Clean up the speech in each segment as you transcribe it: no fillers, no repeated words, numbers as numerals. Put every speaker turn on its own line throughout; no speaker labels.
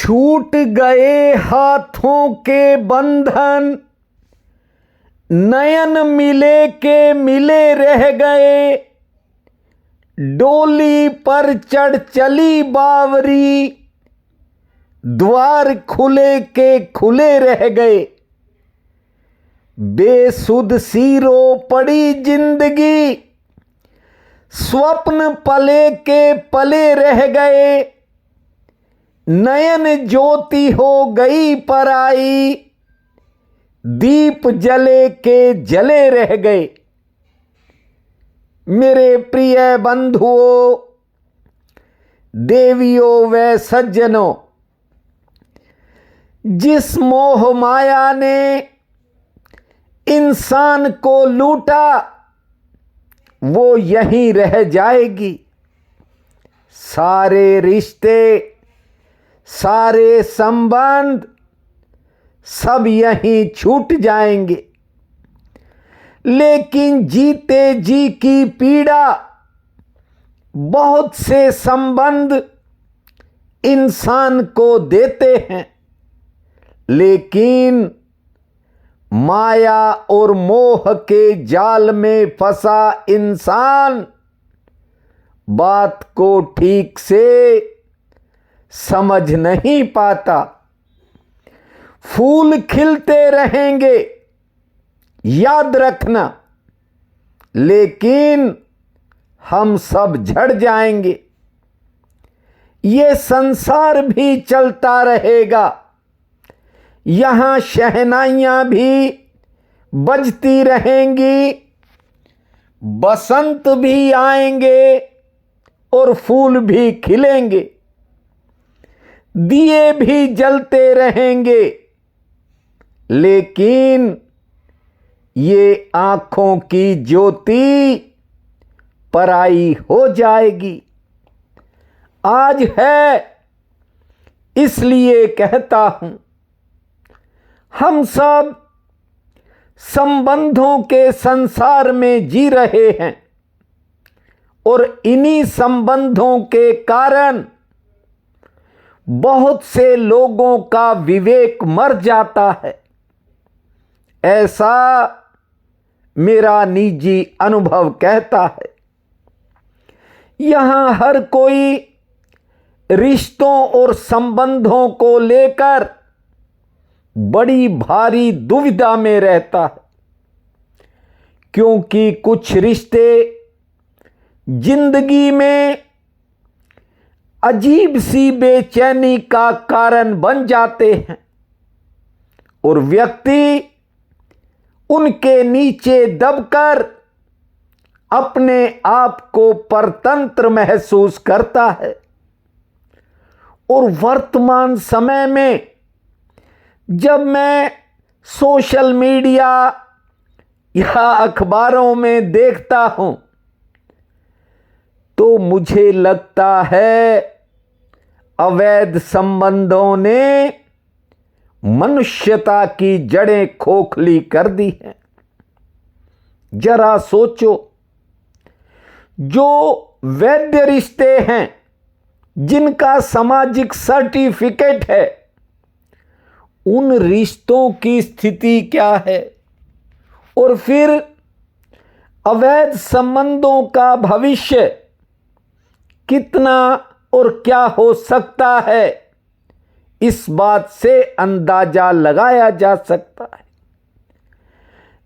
छूट गए हाथों के बंधन, नयन मिले के मिले रह गए। डोली पर चढ़ चली बावरी, द्वार खुले के खुले रह गए। बेसुध सी रो पड़ी जिंदगी, स्वप्न पले के पले रह गए। नयन ज्योति हो गई पराई, दीप जले के जले रह गए। मेरे प्रिय बंधुओं, देवियों व सज्जनों, जिस मोह माया ने इंसान को लूटा वो यहीं रह जाएगी। सारे रिश्ते, सारे संबंध सब यहीं छूट जाएंगे। लेकिन जीते जी की पीड़ा, बहुत से संबंध इंसान को देते हैं। लेकिन माया और मोह के जाल में फंसा इंसान बात को ठीक से समझ नहीं पाता। फूल खिलते रहेंगे, याद रखना, लेकिन हम सब झड़ जाएंगे। ये संसार भी चलता रहेगा, यहां शहनाइयां भी बजती रहेंगी, बसंत भी आएंगे और फूल भी खिलेंगे, दिए भी जलते रहेंगे। लेकिन ये आंखों की ज्योति पराई हो जाएगी। आज है इसलिए कहता हूं, हम सब संबंधों के संसार में जी रहे हैं और इन्हीं संबंधों के कारण बहुत से लोगों का विवेक मर जाता है। ऐसा मेरा निजी अनुभव कहता है। यहां हर कोई रिश्तों और संबंधों को लेकर बड़ी भारी दुविधा में रहता है, क्योंकि कुछ रिश्ते जिंदगी में अजीब सी बेचैनी का कारण बन जाते हैं और व्यक्ति उनके नीचे दबकर अपने आप को परतंत्र महसूस करता है। और वर्तमान समय में जब मैं सोशल मीडिया या अखबारों में देखता हूं तो मुझे लगता है अवैध संबंधों ने मनुष्यता की जड़ें खोखली कर दी हैं। जरा सोचो, जो वैध रिश्ते हैं, जिनका सामाजिक सर्टिफिकेट है, उन रिश्तों की स्थिति क्या है? और फिर अवैध संबंधों का भविष्य कितना और क्या हो सकता है, इस बात से अंदाजा लगाया जा सकता है।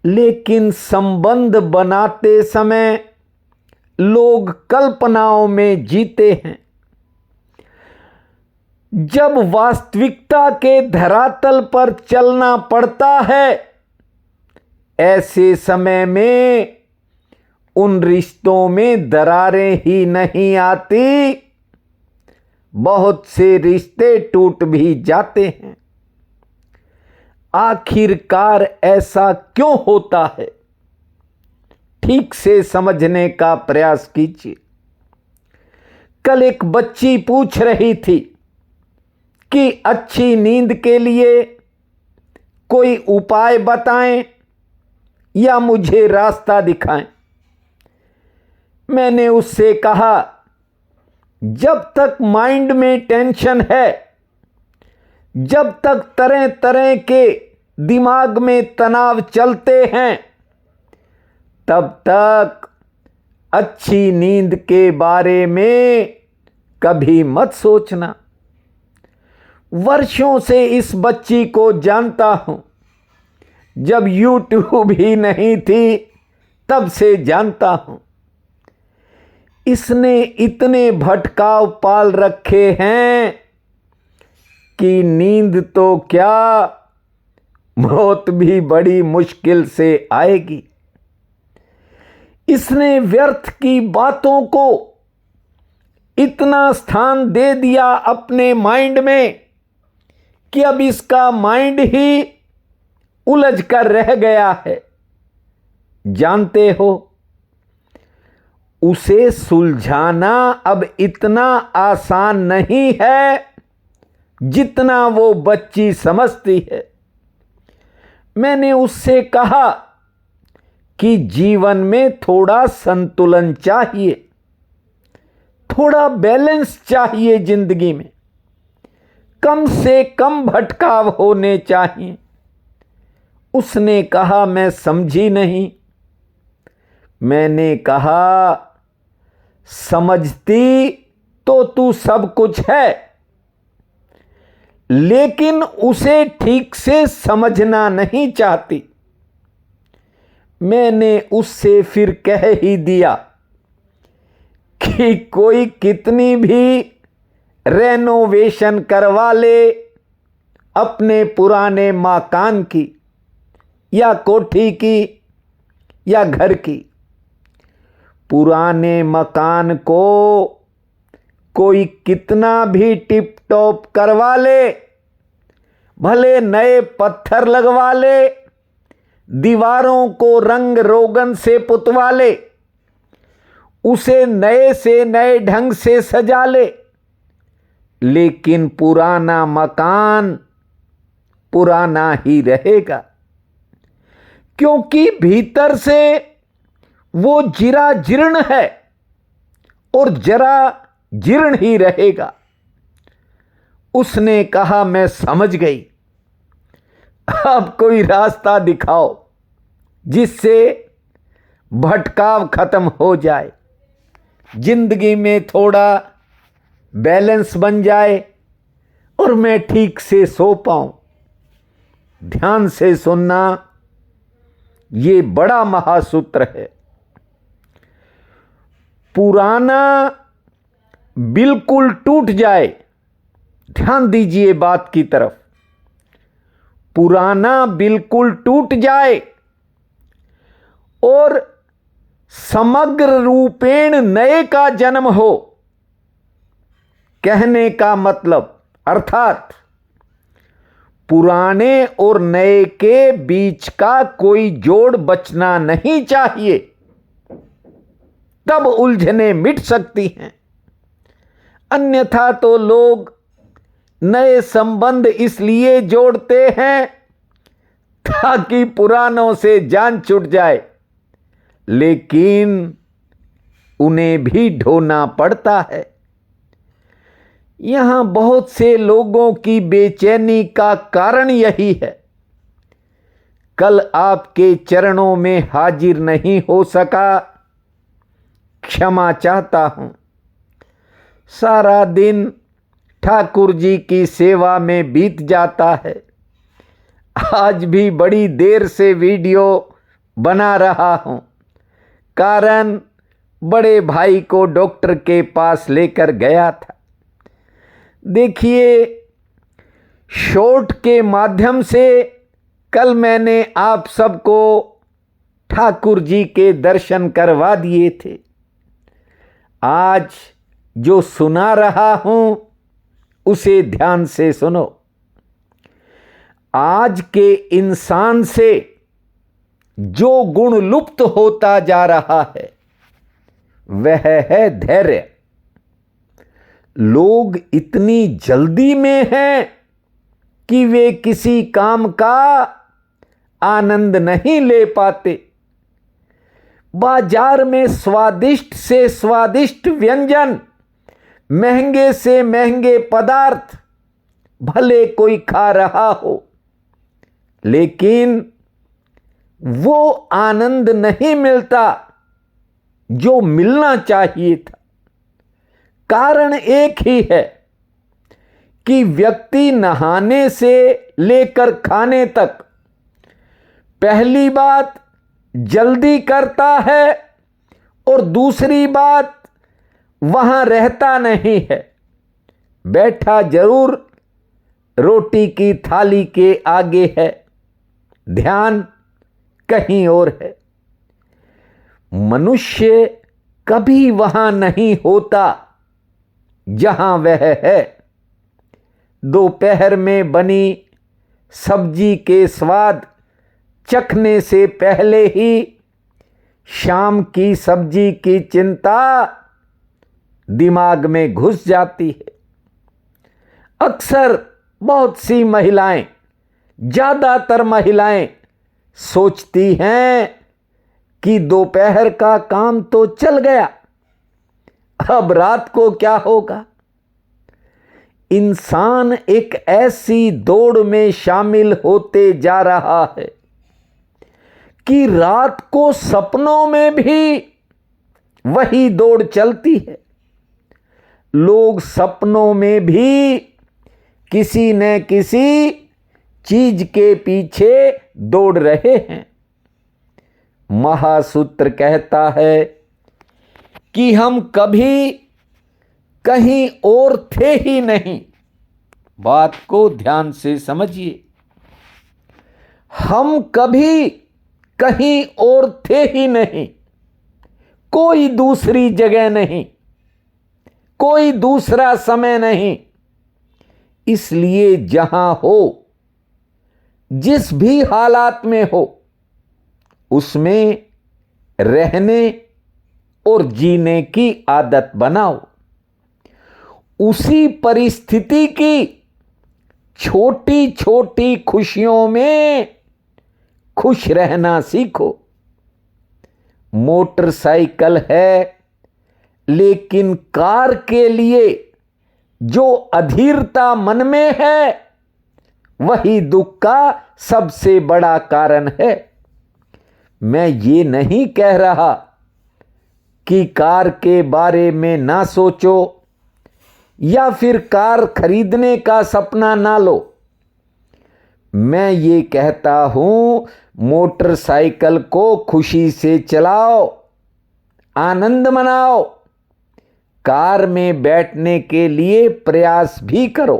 लेकिन संबंध बनाते समय लोग कल्पनाओं में जीते हैं। जब वास्तविकता के धरातल पर चलना पड़ता है, ऐसे समय में उन रिश्तों में दरारें ही नहीं आती, बहुत से रिश्ते टूट भी जाते हैं। आखिरकार ऐसा क्यों होता है? ठीक से समझने का प्रयास कीजिए। कल एक बच्ची पूछ रही थी कि अच्छी नींद के लिए कोई उपाय बताएं या मुझे रास्ता दिखाएं। मैंने उससे कहा, जब तक माइंड में टेंशन है जब तक तरह तरह के दिमाग में तनाव चलते हैं तब तक अच्छी नींद के बारे में कभी मत सोचना। वर्षों से इस बच्ची को जानता हूं, जब यूट्यूब ही नहीं थी तब से जानता हूं। इसने इतने भटकाव पाल रखे हैं कि नींद तो क्या, मौत भी बड़ी मुश्किल से आएगी। इसने व्यर्थ की बातों को इतना स्थान दे दिया अपने माइंड में कि अब इसका माइंड ही उलझ कर रह गया है। जानते हो, उसे सुलझाना अब इतना आसान नहीं है जितना वो बच्ची समझती है। मैंने उससे कहा कि जीवन में थोड़ा संतुलन चाहिए, थोड़ा बैलेंस चाहिए जिंदगी में, कम से कम भटकाव होने चाहिए। उसने कहा मैं समझी नहीं। मैंने कहा समझती तो तू सब कुछ है, लेकिन उसे ठीक से समझना नहीं चाहती। मैंने उससे फिर कह ही दिया कि कोई कितनी भी रेनोवेशन करवा ले अपने पुराने मकान की या कोठी की या घर की, पुराने मकान को कोई कितना भी टिप टॉप करवा ले, भले नए पत्थर लगवा ले, दीवारों को रंग रोगन से पुतवा ले, उसे नए से नए ढंग से सजा ले, लेकिन पुराना मकान पुराना ही रहेगा, क्योंकि भीतर से वो जीरा जीर्ण है और जरा जीर्ण ही रहेगा। उसने कहा मैं समझ गई, अब कोई रास्ता दिखाओ जिससे भटकाव खत्म हो जाए, जिंदगी में थोड़ा बैलेंस बन जाए और मैं ठीक से सो पाऊं। ध्यान से सुनना, ये बड़ा महासूत्र है। पुराना बिल्कुल टूट जाए, ध्यान दीजिए बात की तरफ, पुराना बिल्कुल टूट जाए और समग्र रूपेण नए का जन्म हो, कहने का मतलब अर्थात पुराने और नए के बीच का कोई जोड़ बचना नहीं चाहिए, तब उलझने मिट सकती हैं। अन्यथा तो लोग नए संबंध इसलिए जोड़ते हैं ताकि पुरानों से जान छूट जाए, लेकिन उन्हें भी ढोना पड़ता है। यहां बहुत से लोगों की बेचैनी का कारण यही है। कल आपके चरणों में हाजिर नहीं हो सका, क्षमा चाहता हूं। सारा दिन ठाकुर जी की सेवा में बीत जाता है। आज भी बड़ी देर से वीडियो बना रहा हूं, कारण बड़े भाई को डॉक्टर के पास लेकर गया था। देखिए, शॉर्ट के माध्यम से कल मैंने आप सबको ठाकुर जी के दर्शन करवा दिए थे। आज जो सुना रहा हूं उसे ध्यान से सुनो। आज के इंसान से जो गुण लुप्त होता जा रहा है वह है धैर्य। लोग इतनी जल्दी में हैं कि वे किसी काम का आनंद नहीं ले पाते। बाजार में स्वादिष्ट से स्वादिष्ट व्यंजन, महंगे से महंगे पदार्थ भले कोई खा रहा हो, लेकिन वो आनंद नहीं मिलता जो मिलना चाहिए था। कारण एक ही है कि व्यक्ति नहाने से लेकर खाने तक पहली बात जल्दी करता है और दूसरी बात वहां रहता नहीं है। बैठा जरूर रोटी की थाली के आगे है, ध्यान कहीं और है। मनुष्य कभी वहां नहीं होता जहां वह है। दोपहर में बनी सब्जी के स्वाद चखने से पहले ही शाम की सब्जी की चिंता दिमाग में घुस जाती है। अक्सर बहुत सी महिलाएं, ज्यादातर महिलाएं सोचती हैं कि दोपहर का काम तो चल गया, अब रात को क्या होगा। इंसान एक ऐसी दौड़ में शामिल होते जा रहा है कि रात को सपनों में भी वही दौड़ चलती है। लोग सपनों में भी किसी न किसी चीज के पीछे दौड़ रहे हैं। महासूत्र कहता है कि हम कभी कहीं और थे ही नहीं। बात को ध्यान से समझिए, हम कभी कहीं और थे ही नहीं। कोई दूसरी जगह नहीं, कोई दूसरा समय नहीं। इसलिए जहां हो, जिस भी हालात में हो, उसमें रहने और जीने की आदत बनाओ। उसी परिस्थिति की छोटी छोटी खुशियों में खुश रहना सीखो। मोटरसाइकिल है, लेकिन कार के लिए जो अधीरता मन में है, वही दुख का सबसे बड़ा कारण है। मैं ये नहीं कह रहा कि कार के बारे में ना सोचो या फिर कार खरीदने का सपना ना लो। मैं ये कहता हूं, मोटरसाइकिल को खुशी से चलाओ, आनंद मनाओ। कार में बैठने के लिए प्रयास भी करो,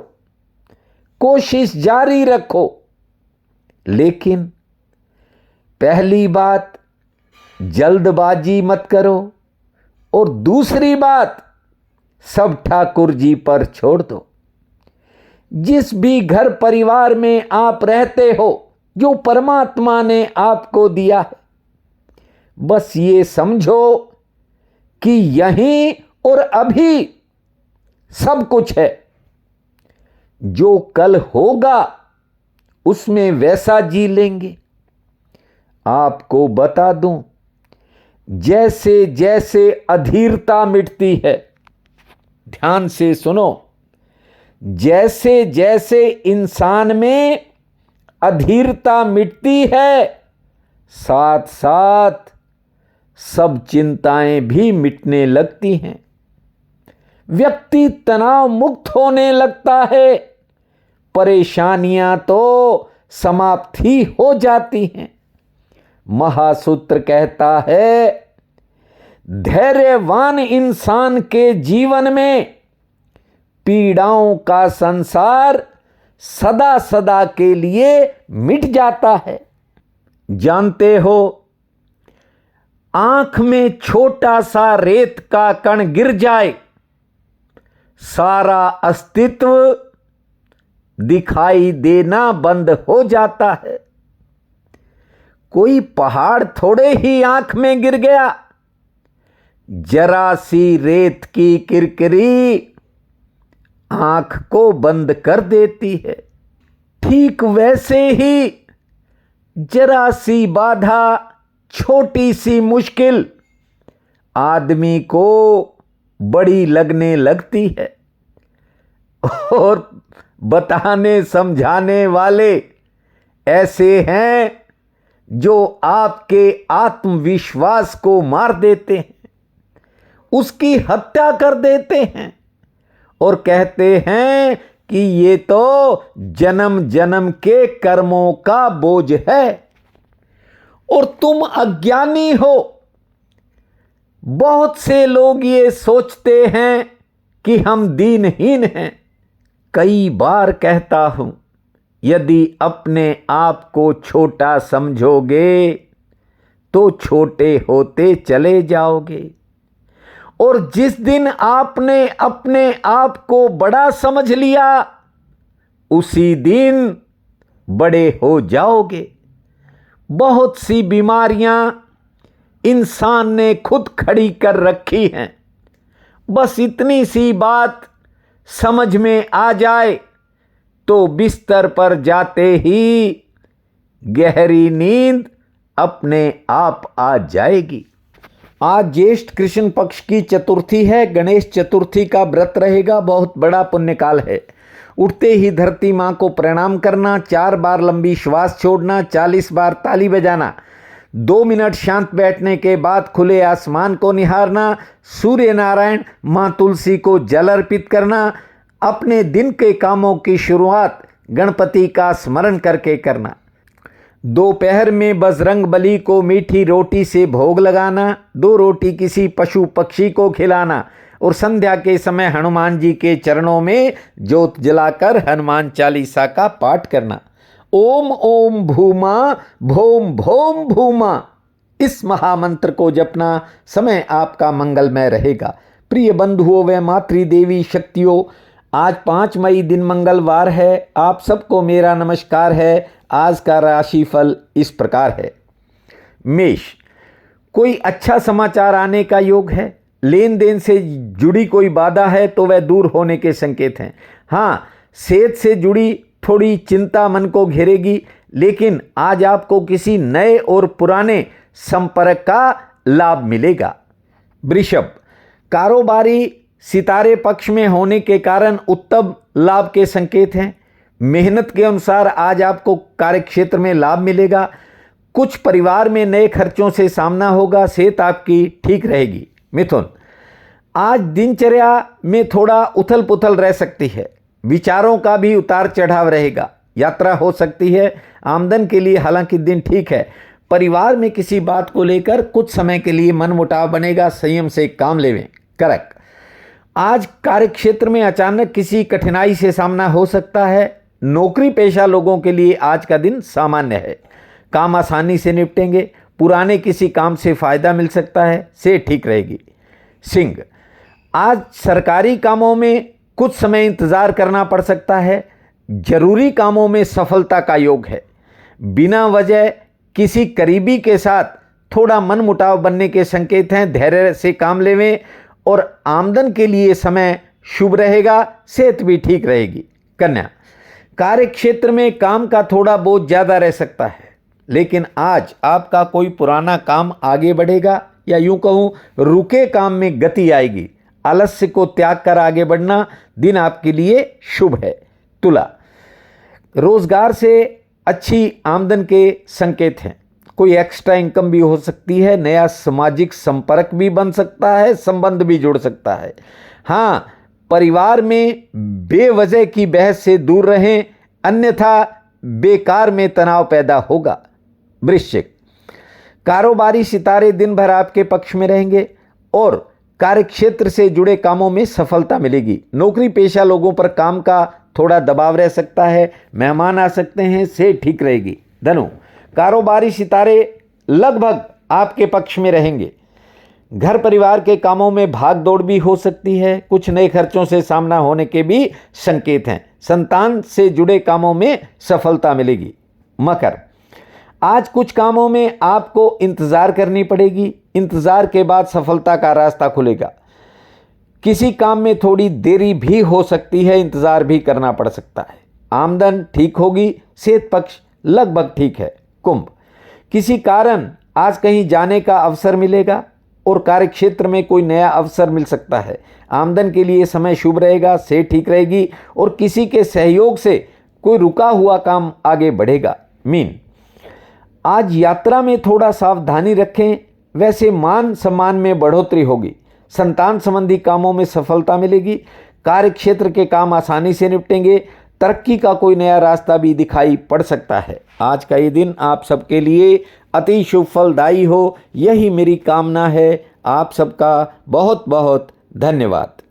कोशिश जारी रखो। लेकिन पहली बात, जल्दबाजी मत करो, और दूसरी बात, सब ठाकुर जी पर छोड़ दो। जिस भी घर परिवार में आप रहते हो, जो परमात्मा ने आपको दिया है, बस ये समझो कि यहीं और अभी सब कुछ है। जो कल होगा उसमें वैसा जी लेंगे। आपको बता दूं, जैसे जैसे अधीरता मिटती है, ध्यान से सुनो, जैसे जैसे इंसान में अधीरता मिटती है, साथ साथ सब चिंताएं भी मिटने लगती हैं। व्यक्ति तनाव मुक्त होने लगता है, परेशानियां तो समाप्त ही हो जाती हैं। महासूत्र कहता है, धैर्यवान इंसान के जीवन में पीड़ाओं का संसार सदा सदा के लिए मिट जाता है। जानते हो, आंख में छोटा सा रेत का कण गिर जाए, सारा अस्तित्व दिखाई देना बंद हो जाता है। कोई पहाड़ थोड़े ही आंख में गिर गया, जरा सी रेत की किरकिरी आंख को बंद कर देती है। ठीक वैसे ही जरा सी बाधा, छोटी सी मुश्किल आदमी को बड़ी लगने लगती है, और बताने समझाने वाले ऐसे हैं जो आपके आत्मविश्वास को मार देते हैं, उसकी हत्या कर देते हैं और कहते हैं कि ये तो जन्म जन्म के कर्मों का बोझ है और तुम अज्ञानी हो। बहुत से लोग ये सोचते हैं कि हम दीनहीन हैं। कई बार कहता हूं, यदि अपने आप को छोटा समझोगे तो छोटे होते चले जाओगे, और जिस दिन आपने अपने आप को बड़ा समझ लिया उसी दिन बड़े हो जाओगे। बहुत सी बीमारियां इंसान ने खुद खड़ी कर रखी हैं। बस इतनी सी बात समझ में आ जाए तो बिस्तर पर जाते ही गहरी नींद अपने आप आ जाएगी। आज ज्येष्ठ कृष्ण पक्ष की चतुर्थी है। गणेश चतुर्थी का व्रत रहेगा। बहुत बड़ा पुण्यकाल है। उठते ही धरती माँ को प्रणाम करना, 4 बार लंबी श्वास छोड़ना, 40 बार ताली बजाना, 2 मिनट शांत बैठने के बाद खुले आसमान को निहारना, सूर्य नारायण माँ तुलसी को जल अर्पित करना, अपने दिन के कामों की शुरुआत गणपति का स्मरण करके करना, दोपहर में बजरंग बली को मीठी रोटी से भोग लगाना, 2 रोटी किसी पशु पक्षी को खिलाना और संध्या के समय हनुमान जी के चरणों में ज्योत जलाकर हनुमान चालीसा का पाठ करना। ओम ओम भूमा भोम भोम भूमा, इस महामंत्र को जपना। समय आपका मंगलमय रहेगा। प्रिय बंधुओं व मातृदेवी शक्तियों, आज 5 मई दिन मंगलवार है। आप सबको मेरा नमस्कार है। आज का राशिफल इस प्रकार है। मेष, कोई अच्छा समाचार आने का योग है। लेन देन से जुड़ी कोई बाधा है तो वह दूर होने के संकेत हैं। हाँ, सेहत से जुड़ी थोड़ी चिंता मन को घेरेगी, लेकिन आज आपको किसी नए और पुराने संपर्क का लाभ मिलेगा। वृषभ, कारोबारी सितारे पक्ष में होने के कारण उत्तम लाभ के संकेत हैं। मेहनत के अनुसार आज आपको कार्यक्षेत्र में लाभ मिलेगा। कुछ परिवार में नए खर्चों से सामना होगा। सेहत आपकी ठीक रहेगी। मिथुन, आज दिनचर्या में थोड़ा उथल पुथल रह सकती है। विचारों का भी उतार चढ़ाव रहेगा। यात्रा हो सकती है। आमदन के लिए हालांकि दिन ठीक है। परिवार में किसी बात को लेकर कुछ समय के लिए मनमुटाव बनेगा। संयम से काम लेवें। कर्क, आज कार्यक्षेत्र में अचानक किसी कठिनाई से सामना हो सकता है। नौकरी पेशा लोगों के लिए आज का दिन सामान्य है। काम आसानी से निपटेंगे। पुराने किसी काम से फायदा मिल सकता है। से ठीक रहेगी। सिंह, आज सरकारी कामों में कुछ समय इंतजार करना पड़ सकता है। जरूरी कामों में सफलता का योग है। बिना वजह किसी करीबी के साथ थोड़ा मनमुटाव बनने के संकेत हैं। धैर्य से काम लेवें और आमदन के लिए समय शुभ रहेगा। सेहत भी ठीक रहेगी। कन्या, कार्य क्षेत्र में काम का थोड़ा बोझ ज़्यादा रह सकता है, लेकिन आज आपका कोई पुराना काम आगे बढ़ेगा, या यूं कहूं रुके काम में गति आएगी। आलस्य को त्याग कर आगे बढ़ना दिन आपके लिए शुभ है। तुला, रोजगार से अच्छी आमदन के संकेत हैं। कोई एक्स्ट्रा इनकम भी हो सकती है। नया सामाजिक संपर्क भी बन सकता है। संबंध भी जुड़ सकता है। हाँ, परिवार में बेवजह की बहस से दूर रहें, अन्यथा बेकार में तनाव पैदा होगा। वृश्चिक, कारोबारी सितारे दिन भर आपके पक्ष में रहेंगे और कार्यक्षेत्र से जुड़े कामों में सफलता मिलेगी। नौकरी पेशा लोगों पर काम का थोड़ा दबाव रह सकता है। मेहमान आ सकते हैं। से ठीक रहेगी। धनु, कारोबारी सितारे लगभग आपके पक्ष में रहेंगे। घर परिवार के कामों में भाग दौड़ भी हो सकती है। कुछ नए खर्चों से सामना होने के भी संकेत हैं। संतान से जुड़े कामों में सफलता मिलेगी। मकर, आज कुछ कामों में आपको इंतजार करनी पड़ेगी। इंतजार के बाद सफलता का रास्ता खुलेगा। किसी काम में थोड़ी देरी भी हो सकती है। इंतजार भी करना पड़ सकता है। आमदन ठीक होगी। सेहत पक्ष लगभग ठीक है। कुंभ, किसी कारण आज कहीं जाने का अवसर मिलेगा और कार्यक्षेत्र में कोई नया अवसर मिल सकता है। आमदन के लिए समय शुभ रहेगा, सेहत ठीक रहेगी और किसी के सहयोग से कोई रुका हुआ काम आगे बढ़ेगा। मीन, आज यात्रा में थोड़ा सावधानी रखें, वैसे मान सम्मान में बढ़ोतरी होगी। संतान संबंधी कामों में सफलता मिलेगी। कार्यक्षेत्र के काम आसानी से निपटेंगे। तरक्की का कोई नया रास्ता भी दिखाई पड़ सकता है। आज का ये दिन आप सबके लिए अति शुभ फलदायी हो, यही मेरी कामना है। आप सबका बहुत बहुत धन्यवाद।